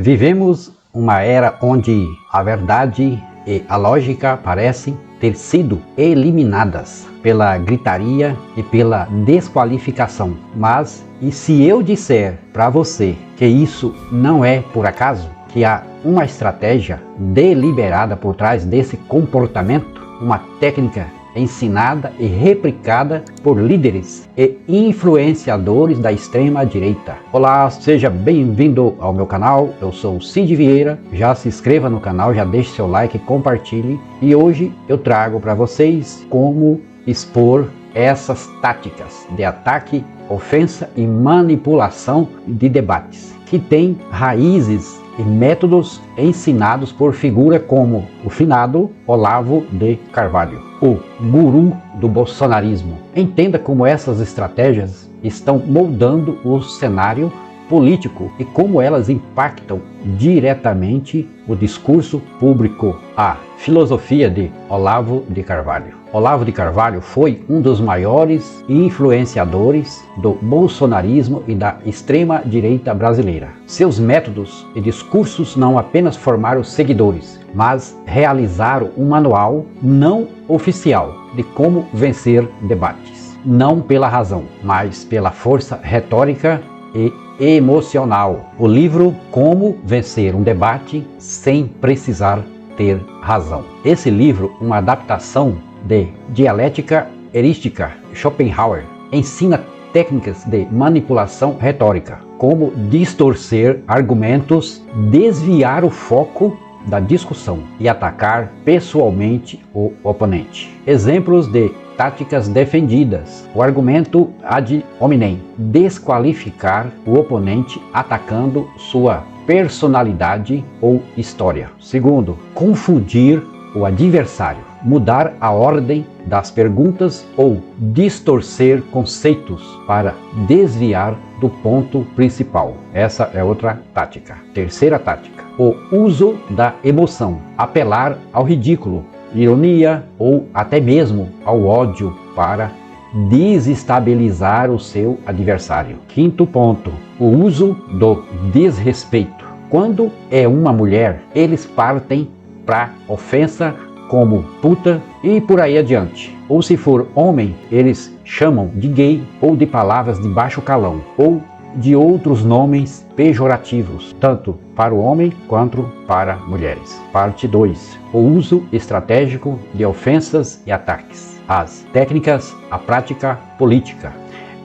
Vivemos uma era onde a verdade e a lógica parecem ter sido eliminadas pela gritaria e pela desqualificação. Mas e se eu disser para você que isso não é por acaso? Que há uma estratégia deliberada por trás desse comportamento? Uma técnica ensinada e replicada por líderes e influenciadores da extrema direita. Olá, seja bem-vindo ao meu canal, eu sou Cid Vieira. Já se inscreva no canal, já deixe seu like e compartilhe. E hoje eu trago para vocês como expor essas táticas de ataque, ofensa e manipulação de debates, que têm raízes e métodos ensinados por figura como o finado Olavo de Carvalho, o guru do bolsonarismo. Entenda como essas estratégias estão moldando o cenário político e como elas impactam diretamente o discurso público. A filosofia de Olavo de Carvalho. Olavo de Carvalho foi um dos maiores influenciadores do bolsonarismo e da extrema-direita brasileira. Seus métodos e discursos não apenas formaram seguidores, mas realizaram um manual não oficial de como vencer debates. Não pela razão, mas pela força retórica e emocional. O livro Como Vencer um Debate Sem Precisar Ter Razão. Esse livro, uma adaptação de dialética erística Schopenhauer, ensina técnicas de manipulação retórica, como distorcer argumentos, desviar o foco da discussão e atacar pessoalmente o oponente. Exemplos de táticas defendidas: o argumento ad hominem, desqualificar o oponente atacando sua personalidade ou história. Segundo, confundir o adversário, mudar a ordem das perguntas ou distorcer conceitos para desviar do ponto principal. Essa é outra tática. Terceira tática: o uso da emoção, apelar ao ridículo, ironia ou até mesmo ao ódio para desestabilizar o seu adversário. Quinto ponto: o uso do desrespeito. Quando é uma mulher, eles partem para ofensa como puta e por aí adiante. Ou se for homem, eles chamam de gay ou de palavras de baixo calão ou de outros nomes pejorativos, tanto para o homem quanto para mulheres. Parte 2. O uso estratégico de ofensas e ataques. As técnicas, a prática política.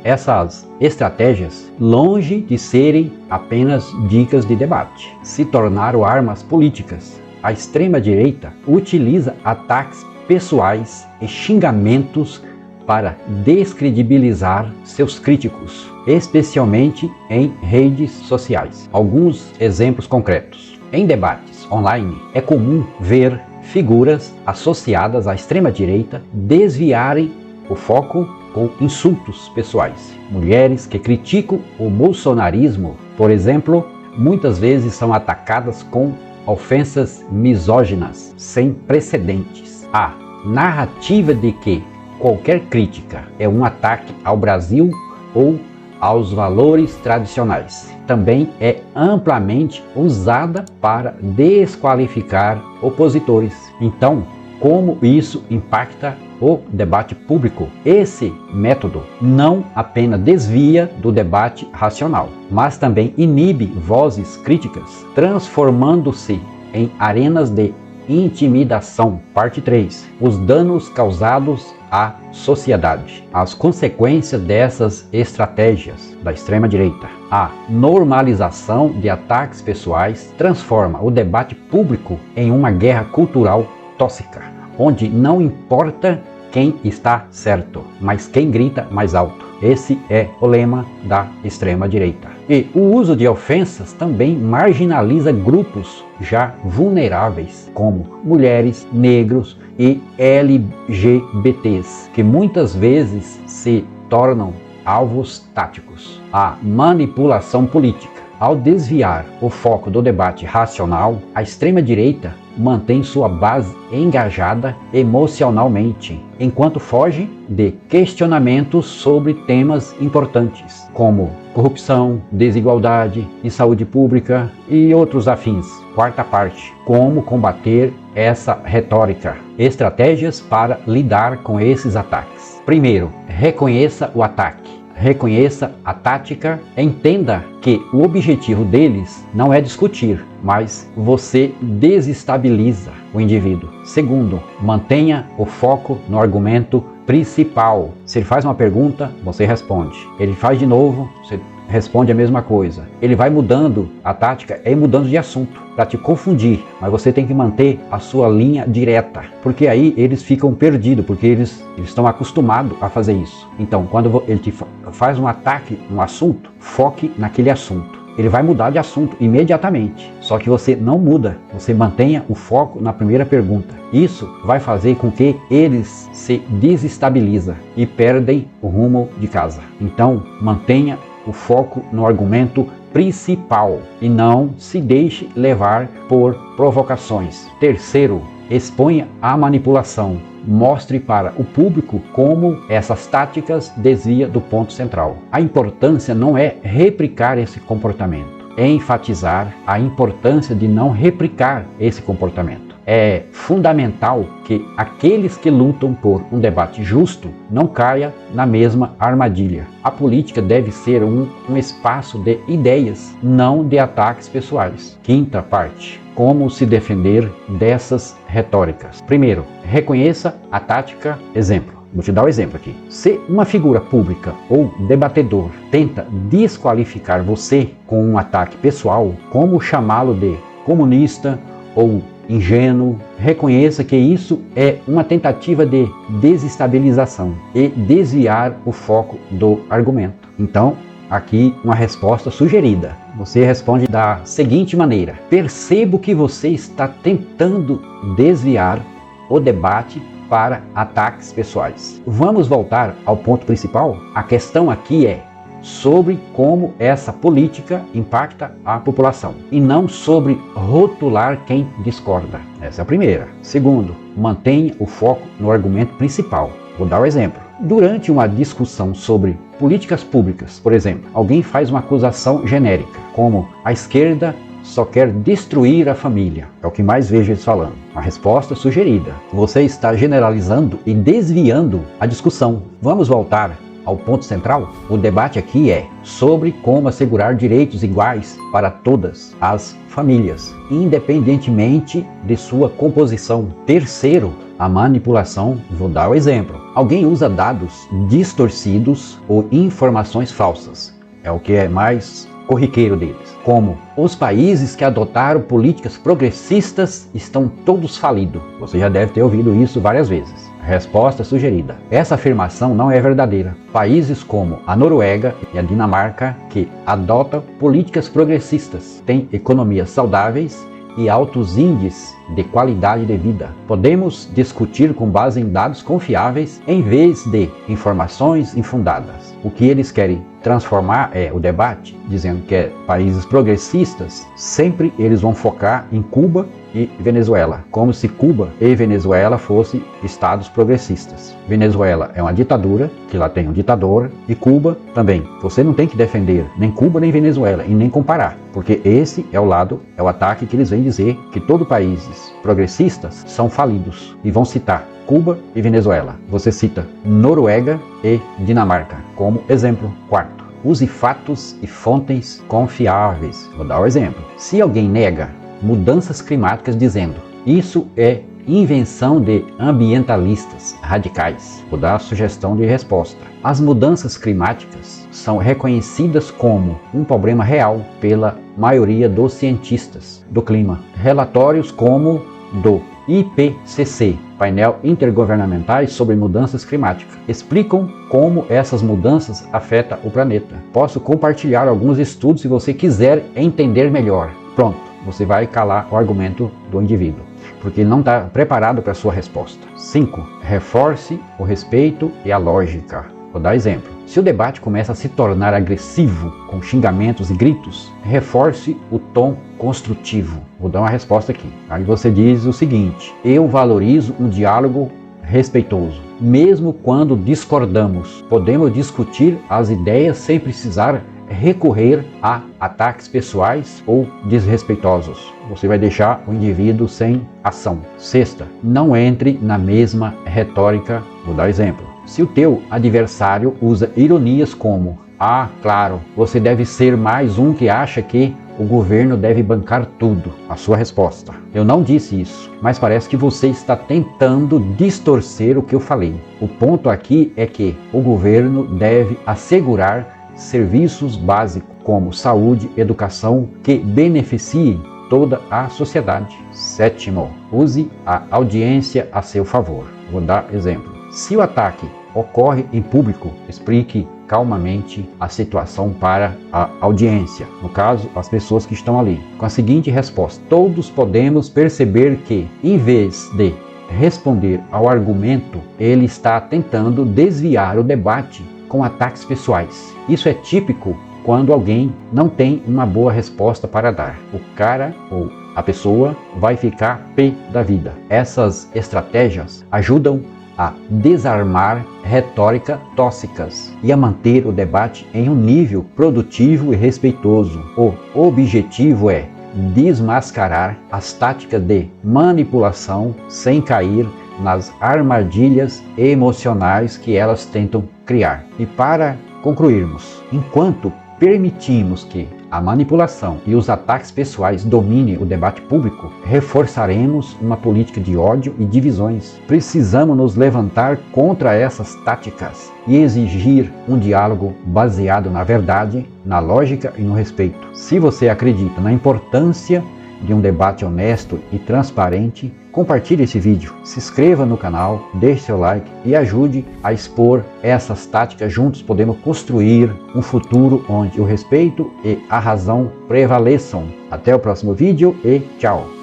Essas estratégias, longe de serem apenas dicas de debate, se tornaram armas políticas. A extrema-direita utiliza ataques pessoais e xingamentos para descredibilizar seus críticos, especialmente em redes sociais. Alguns exemplos concretos. Em debates online, é comum ver figuras associadas à extrema-direita desviarem o foco com insultos pessoais. Mulheres que criticam o bolsonarismo, por exemplo, muitas vezes são atacadas com ofensas misóginas sem precedentes. A narrativa de que qualquer crítica é um ataque ao Brasil ou aos valores tradicionais também é amplamente usada para desqualificar opositores. Então, como isso impacta o debate público? Esse método não apenas desvia do debate racional, mas também inibe vozes críticas, transformando-se em arenas de intimidação. Parte 3. Os danos causados à sociedade. As consequências dessas estratégias da extrema-direita. A normalização de ataques pessoais transforma o debate público em uma guerra cultural tóxica, onde não importa quem está certo, mas quem grita mais alto. Esse é o lema da extrema-direita. E o uso de ofensas também marginaliza grupos já vulneráveis, como mulheres, negros e LGBTs, que muitas vezes se tornam alvos táticos. A manipulação política. Ao desviar o foco do debate racional, a extrema-direita mantém sua base engajada emocionalmente, enquanto foge de questionamentos sobre temas importantes, como corrupção, desigualdade e saúde pública e outros afins. Quarta parte: como combater essa retórica. Estratégias para lidar com esses ataques. Primeiro, reconheça o ataque. Reconheça a tática, entenda que o objetivo deles não é discutir, mas você desestabiliza o indivíduo. Segundo, mantenha o foco no argumento principal. Se ele faz uma pergunta, você responde. Ele faz de novo, você responde a mesma coisa. Ele vai mudando a tática, mudando de assunto para te confundir, mas você tem que manter a sua linha direta, porque aí eles ficam perdidos, porque eles estão acostumados a fazer isso. Então, quando ele te faz um ataque no assunto, foque naquele assunto. Ele vai mudar de assunto imediatamente, só que você não muda, você mantenha o foco na primeira pergunta. Isso vai fazer com que eles se desestabilizem e perdem o rumo de casa. Então, mantenha o foco no argumento principal e não se deixe levar por provocações. Terceiro, exponha a manipulação. Mostre para o público como essas táticas desviam do ponto central. A importância não é replicar esse comportamento, é enfatizar a importância de não replicar esse comportamento. É fundamental que aqueles que lutam por um debate justo não caiam na mesma armadilha. A política deve ser um espaço de ideias, não de ataques pessoais. Quinta parte: como se defender dessas retóricas. Primeiro, reconheça a tática. Exemplo. Vou te dar um exemplo aqui. Se uma figura pública ou debatedor tenta desqualificar você com um ataque pessoal, como chamá-lo de comunista ou ingênuo, reconheça que isso é uma tentativa de desestabilização e desviar o foco do argumento. Então, aqui uma resposta sugerida. Você responde da seguinte maneira: percebo que você está tentando desviar o debate para ataques pessoais. Vamos voltar ao ponto principal? A questão aqui é sobre como essa política impacta a população e não sobre rotular quem discorda. Essa é a primeira. Segundo, mantenha o foco no argumento principal. Vou dar um exemplo. Durante uma discussão sobre políticas públicas, por exemplo, alguém faz uma acusação genérica, como a esquerda só quer destruir a família. É o que mais vejo eles falando. A resposta sugerida: você está generalizando e desviando a discussão. Vamos voltar ao ponto central. O debate aqui é sobre como assegurar direitos iguais para todas as famílias, independentemente de sua composição. Terceiro, a manipulação. Vou dar o exemplo. Alguém usa dados distorcidos ou informações falsas. É o que é mais corriqueiro deles. Como os países que adotaram políticas progressistas estão todos falidos. Você já deve ter ouvido isso várias vezes. Resposta sugerida: essa afirmação não é verdadeira. Países como a Noruega e a Dinamarca, que adotam políticas progressistas, têm economias saudáveis e altos índices de qualidade de vida. Podemos discutir com base em dados confiáveis em vez de informações infundadas. O que eles querem transformar é o debate, dizendo que é países progressistas. Sempre eles vão focar em Cuba e Venezuela, como se Cuba e Venezuela fossem estados progressistas. Venezuela é uma ditadura, que lá tem um ditador, e Cuba também. Você não tem que defender nem Cuba nem Venezuela e nem comparar, porque esse é o ataque que eles vêm dizer que todos países progressistas são falidos e vão citar Cuba e Venezuela. Você cita Noruega e Dinamarca como exemplo. Quarto, use fatos e fontes confiáveis. Vou dar um exemplo. Se alguém nega mudanças climáticas dizendo isso é invenção de ambientalistas radicais, vou dar a sugestão de resposta. As mudanças climáticas são reconhecidas como um problema real pela maioria dos cientistas do clima. Relatórios como do IPCC, Painel Intergovernamentais sobre Mudanças Climáticas, explicam como essas mudanças afetam o planeta. Posso compartilhar alguns estudos se você quiser entender melhor. Pronto, você vai calar o argumento do indivíduo, porque ele não está preparado para a sua resposta. 5. Reforce o respeito e a lógica. Vou dar exemplo. Se o debate começa a se tornar agressivo, com xingamentos e gritos, reforce o tom construtivo. Vou dar uma resposta aqui. Aí você diz o seguinte: eu valorizo um diálogo respeitoso. Mesmo quando discordamos, podemos discutir as ideias sem precisar recorrer a ataques pessoais ou desrespeitosos. Você vai deixar o indivíduo sem ação. Sexta, não entre na mesma retórica. Vou dar exemplo. Se o teu adversário usa ironias como: ah, claro, você deve ser mais um que acha que o governo deve bancar tudo. A sua resposta: eu não disse isso, mas parece que você está tentando distorcer o que eu falei. O ponto aqui é que o governo deve assegurar serviços básicos como saúde, educação, que beneficiem toda a sociedade. Sétimo, use a audiência a seu favor. Vou dar exemplo. Se o ataque ocorre em público, explique calmamente a situação para a audiência, no caso, as pessoas que estão ali, com a seguinte resposta: todos podemos perceber que, em vez de responder ao argumento, ele está tentando desviar o debate com ataques pessoais. Isso é típico quando alguém não tem uma boa resposta para dar. O cara ou a pessoa vai ficar pé da vida. Essas estratégias ajudam a desarmar retórica tóxicas e a manter o debate em um nível produtivo e respeitoso. O objetivo é desmascarar as táticas de manipulação sem cair nas armadilhas emocionais que elas tentam criar. E para concluirmos, enquanto permitimos que a manipulação e os ataques pessoais dominem o debate público, reforçaremos uma política de ódio e divisões. Precisamos nos levantar contra essas táticas e exigir um diálogo baseado na verdade, na lógica e no respeito. Se você acredita na importância de um debate honesto e transparente, compartilhe esse vídeo, se inscreva no canal, deixe seu like e ajude a expor essas táticas. Juntos podemos construir um futuro onde o respeito e a razão prevaleçam. Até o próximo vídeo e tchau!